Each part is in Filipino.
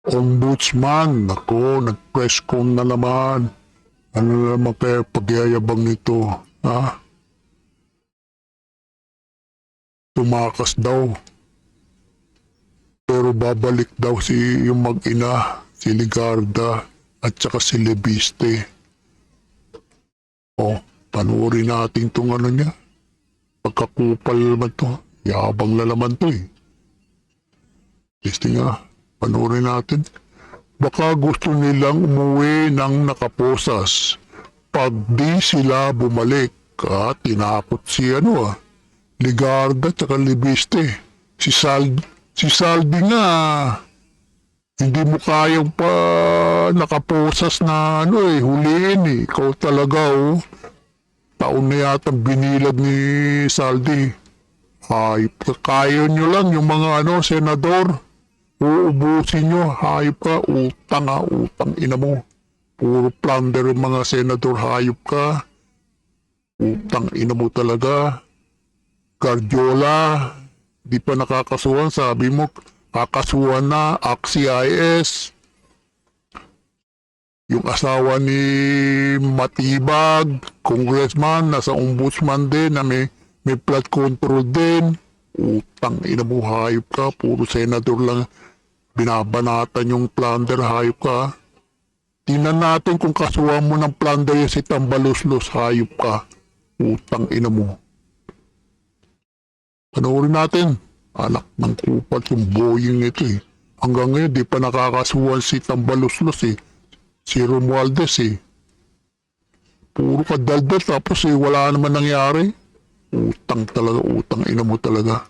Ombudsman, ako, nag-press con na naman. Ano na naman kaya pagyayabang nito? Ha? Tumakas daw. Pero babalik daw yung mag-ina, si Ligarda at saka si Lebiste. O, panuorin natin itong ano niya. Pagkakupal naman to. Yabang na naman to eh. Kasi nga, panuorin natin. Baka gusto nilang umuwi ng nakaposas. Pag di sila bumalik, tinakot si Ligarda at Libiste. Si Saldi nga, hindi mo kayang pa nakaposas na huliin eh. Ikaw talaga taon na yata binilag ni Saldi. Hayop ka, kaya nyo lang yung mga senador. Uubusin nyo, hayop ka, utang ina mo. Puro plunder yung mga senador, hayop ka. Utang ina mo talaga. Guardiola, di pa nakakasuhan, sabi mo, kakasuhan na, AXIS. Yung asawa ni Matibag, congressman, nasa ombudsman din, na may flood control din. Utang ina mo, hayop ka, puro senador lang. Binabanatan yung plunder, hayop ka. Tingnan natin kung kasuhan mo ng plunder yung si Tambaluslos, hayop ka. Utang ina mo. Panoorin natin. Anak ng kupal yung boying nito eh. Hanggang ngayon di pa nakakasuhan si Tambaluslos eh. Si Romualdez eh. Puro kadaldal tapos wala naman nangyari. Utang talaga, utang ina mo talaga.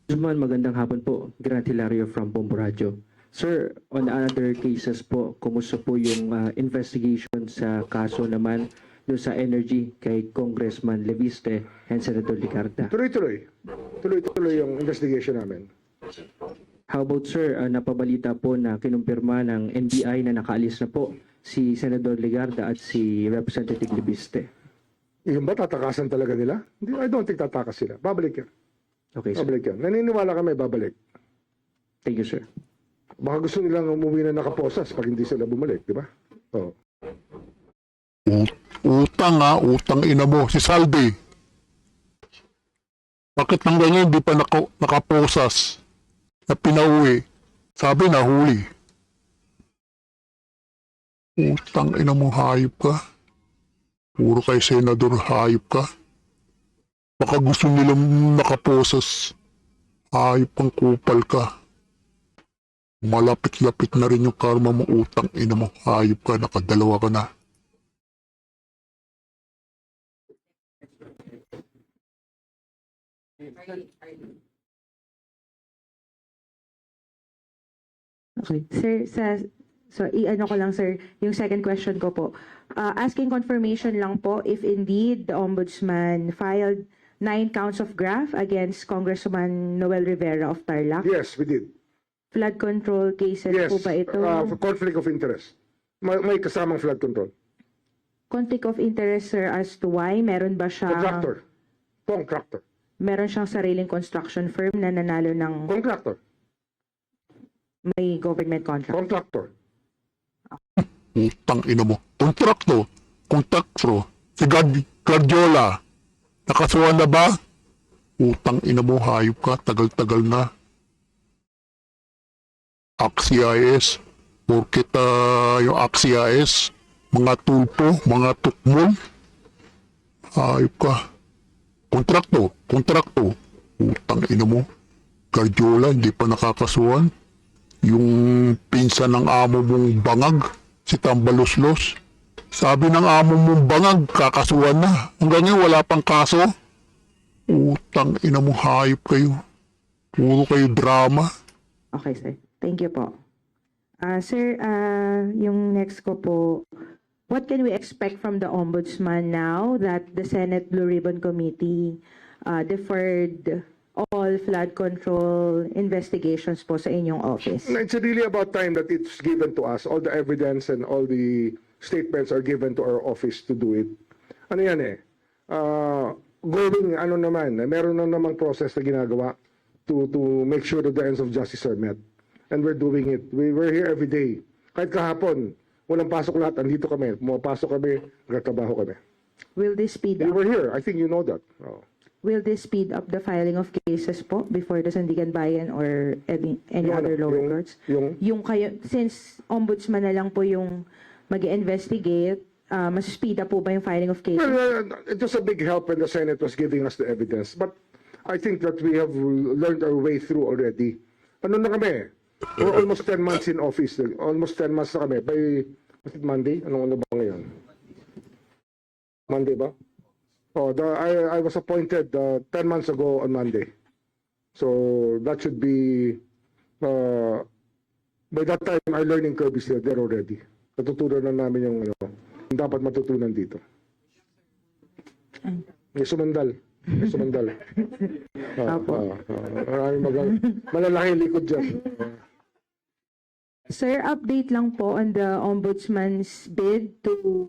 Guzman, magandang hapon po. Grant Hilario from Bombo Radio. Sir, on other cases po, kumusta po yung investigation sa kaso naman doon sa energy kay Congressman Leviste and Senator Ligarda? Tuloy-tuloy. Tuloy-tuloy yung investigation namin. How about sir, napabalita po na kinumpirma ng NBI na nakaalis na po si Senator Ligarda at si Representative Leviste. Yung ba tatakasan talaga nila? Hindi, I don't think tatakas sila. Babalik yan. Okay, sir. Babalik yan. Naniniwala kami, babalik. Thank you, sir. Baka gusto nilang umuwi na nakaposas pag hindi sila bumalik, di ba? Oo. Utang ina mo, si Saldi. Bakit hanggang ngayon di pa nakaposas na pinauwi? Sabi na huli. Utang ina mo, hayop ka. Puro kay senador, hayop ka. Baka gusto nilang nakaposas. Hayop kang kupal ka. Malapit-lapit na rin yung karma mo, utang ina mo, hayop ka, nakadalawa ka na. Okay. Sir, so i-ano ko lang sir, yung second question ko po. Asking confirmation lang po if indeed the Ombudsman filed 9 counts of graft against Congressman Noel Rivera of Tarlac. Yes, we did. Flood control cases Yes. po ba ito? For conflict of interest. May kasamang flood control. Conflict of interest sir as to why? Meron ba siya? Contractor. Meron siyang sariling construction firm na nanalo ng Contractor. may government contract? Contractor. Utang ina mo. Kontrakto. Si Guardiola. Nakasuhan na ba? Utang ina mo, hayop ka. Tagal-tagal na. AXIS. Porkit yung AXIS, mga tulpo, mga tukmol. Hayop ka. Kontrakto. Utang ina mo. Guardiola, hindi pa nakakasuhan. Yung pinsan ng amo mong bangag, si Tambaluslos. Sabi ng amo mong bangag, kakasuhan na. Hanggang ngayon wala pang kaso. Utang ina mo, hayop kayo. Puro kayo drama. Okay, sir. Thank you po. Sir, yung next ko po, what can we expect from the Ombudsman now that the Senate Blue Ribbon Committee deferred all flood control investigations po sa inyong office? It's really about time that it's given to us. All the evidence and all the statements are given to our office to do it. Ano yan meron na namang process na ginagawa to make sure that the ends of justice are met. and we're doing it. We're here every day. Kahit kahapon, walang pasok lahat, andito kami. Pumapasok kami, nagtatrabaho kami. Will this speed You up? were here. I think you know that. Oh. Will this speed up the filing of cases po before the Sandigan Bayan or any Yung other ano, lower yung- courts? yung- Yung kayo, since ombudsman na lang po yung mag-investigate, mas speed up po ba yung filing of cases? Well, it was a big help when the Senate was giving us the evidence. But I think that we have learned our way through already. Ano na kami? We're almost 10 months in office. Almost 10 months na kami. By, was it Monday? Ano ba ngayon? Monday ba? Oh, I was appointed 10 months ago on Monday. So that should be, by that time, our learning curve is there already. Natutunan na namin yung, yung dapat matutunan dito. May sumandal. May sumandal. Apo. Malalaki likod dyan. Sir, update lang po on the ombudsman's bid to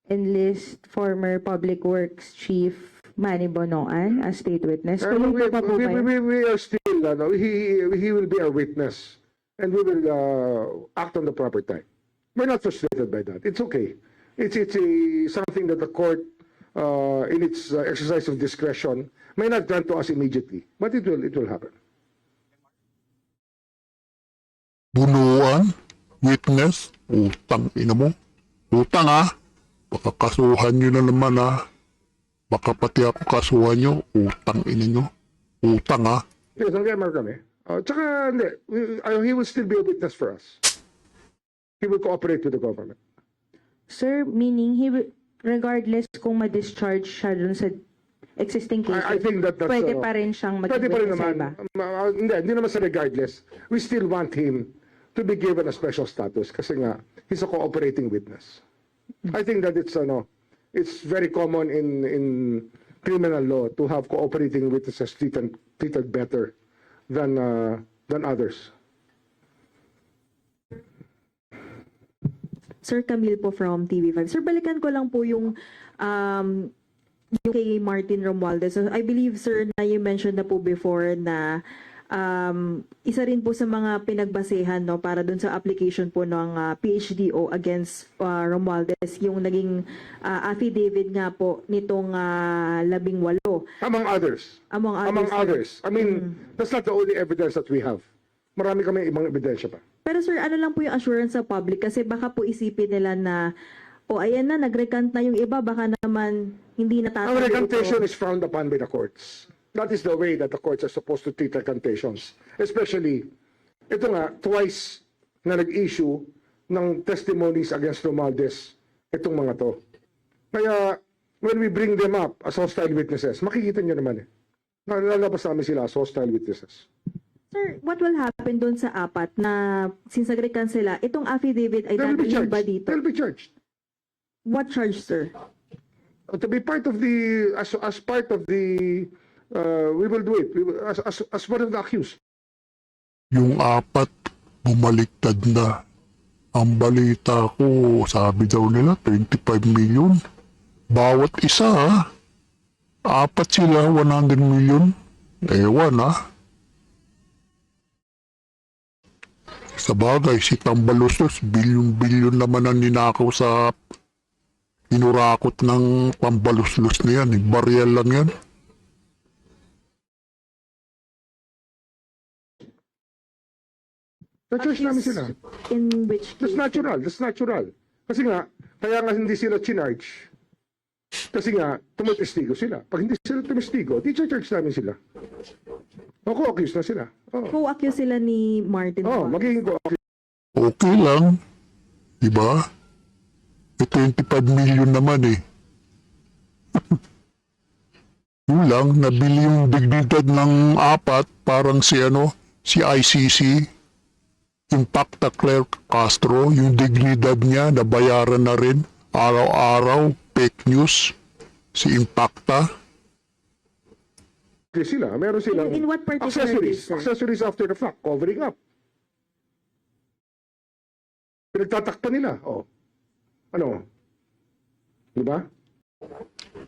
enlist former Public Works Chief Manny Bonoan as state witness. Tuloy po pa po ba yun? We are still, he will be our witness and we will act on the proper time. We're not frustrated by that. It's okay. It's something that the court, in its exercise of discretion, may not grant to us immediately, but it will happen. Bunuan, witness, utang ina mo. Utang baka kasuhan nyo na naman Baka pati ako kasuhan nyo, utang ina nyo. Utang Yes, nag-MR kami. Tsaka, hindi, he will still be a witness for us. He will cooperate with the government. Sir, meaning regardless kung ma-discharge siya dun sa existing cases, I think that's... pwede pa rin siyang Pwede pa rin mag-witness sa naman. iba. Hindi naman sa regardless. We still want him to be given a special status kasi nga, he's a cooperating witness. I think that it's very common in criminal law to have cooperating witnesses treated better than others. Sir Camille po from TV5. Sir, balikan ko lang po yung kay Martin Romualdez. So, I believe, sir, na you mentioned na po before na isa rin po sa mga pinagbasehan para dun sa application po ng PHDO against Romualdez, yung naging affidavit nga po nitong 18. Among others. Among Among sir. others. I mean, that's not the only evidence that we have. Marami kami ibang ebidensya pa. Pero sir, ano lang po yung assurance sa public? Kasi baka po isipin nila na, ayan na, nag-recant na yung iba, baka naman hindi natatabi Ang recantation ito. is frowned upon by the courts. That is the way that the courts are supposed to treat recantations. Especially, ito nga, twice na nag-issue ng testimonies against Romualdez itong mga to. Kaya, when we bring them up as hostile witnesses, makikita nyo naman Nalalabas namin sila as hostile witnesses. Sir, what will happen doon sa apat na since nag-recant sila, itong affidavit ay They'll be dadalhin charged. ba dito? They'll be charged. What charge, sir? To be part of the, as part of the, we will do it. We will, as one of the accused. Yung apat, bumaliktad na. Ang balita ko, sabi daw nila, 25 million. Bawat isa, apat sila, 100 million. Ewan Sa bagay, si Tambaluslos, bilyon-bilyon naman ang ninakaw sa inurakot ng Tambaluslos na yan. Barriel lang yan. Na-charge namin sila. In which case? That's natural. That's natural. Kasi nga, kaya nga hindi sila chinarge. Kasi nga, tumestigo sila. Pag hindi sila tumestigo, di-charge namin sila. O, co-accuse na sila. Co-accuse sila ni Martin. Magiging co-accuse. Okay lang. Diba? 25 million naman Yun lang, nabili yung dignidad ng apat, parang si ICC, Impacta Claire Castro, yung dignidad niya, nabayaran na rin, araw-araw, fake news, si Impacta. Sila. Meron silang In what particular accessories. case, sir? Accessories after the fact. Covering up. Pinagtatakpan nila. Ano? Diba?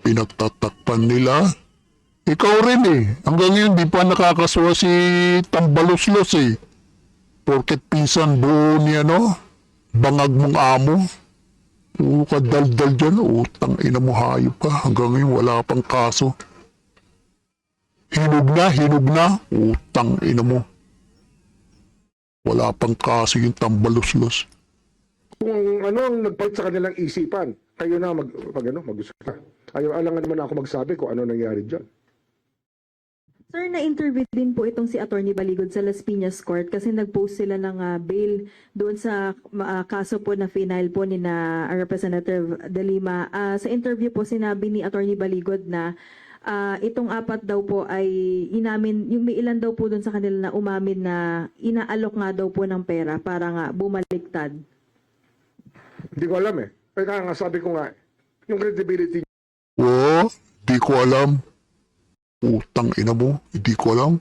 Pinagtatakpan nila. Ikaw rin Hanggang ngayon, di pa nakakasuha si Tambaluslos porket pinsan buo ni ano, bangag mong amo. Oo, kadaldal dyan, utang ina mo hayop ka. Hanggang ngayon wala pang kaso. Hinog na, utang ina mo. Wala pang kaso yung tambaluslos. Kung ano ang nagpalit sa kanilang isipan, kayo na mag-usap ka. Alangan naman ako magsabi kung ano nangyari dyan. Sir, na-interview din po itong si Attorney Baligod sa Las Piñas Court kasi nag-post sila ng bail doon sa kaso po na final po ni na Representative De Lima. Sa interview po sinabi ni Attorney Baligod na itong apat daw po ay inamin, yung may ilan daw po doon sa kanila na umamin na inaalok nga daw po ng pera para nga bumaliktad. Hindi ko alam eh. Kaya nga sabi ko nga, yung credibility Oo, di ko alam. Utang ina mo, hindi ko alam.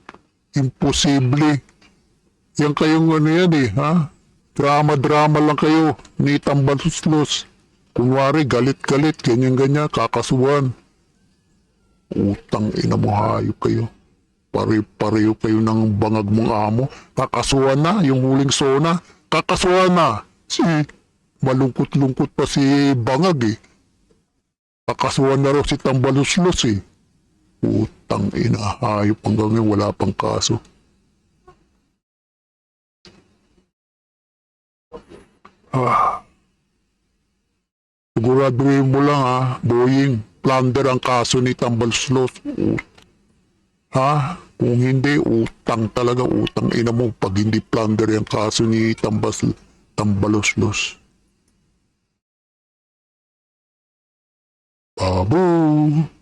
Imposible. Yan kayong ano yan eh, ha? Drama-drama lang kayo. Ni tambaluslos. Kunwari, galit-galit, ganyan-ganyan, kakasuhan. Utang ina mo, hayop kayo. Pare-pareho kayo ng bangag mong amo. Kakasuhan na, yung huling sona. Kakasuhan na. Malungkot-lungkot pa si bangag eh. Kakasuhan na raw si tambaluslos eh. Utang ina, hayop hanggang ngayon wala pang kaso. Siguraduhin mo lang ha, Boying, plunder ang kaso ni Tambaluslos. Ha? Kung hindi, utang talaga, utang ina mo pag hindi plunder ang kaso ni Tambaluslos. Babu!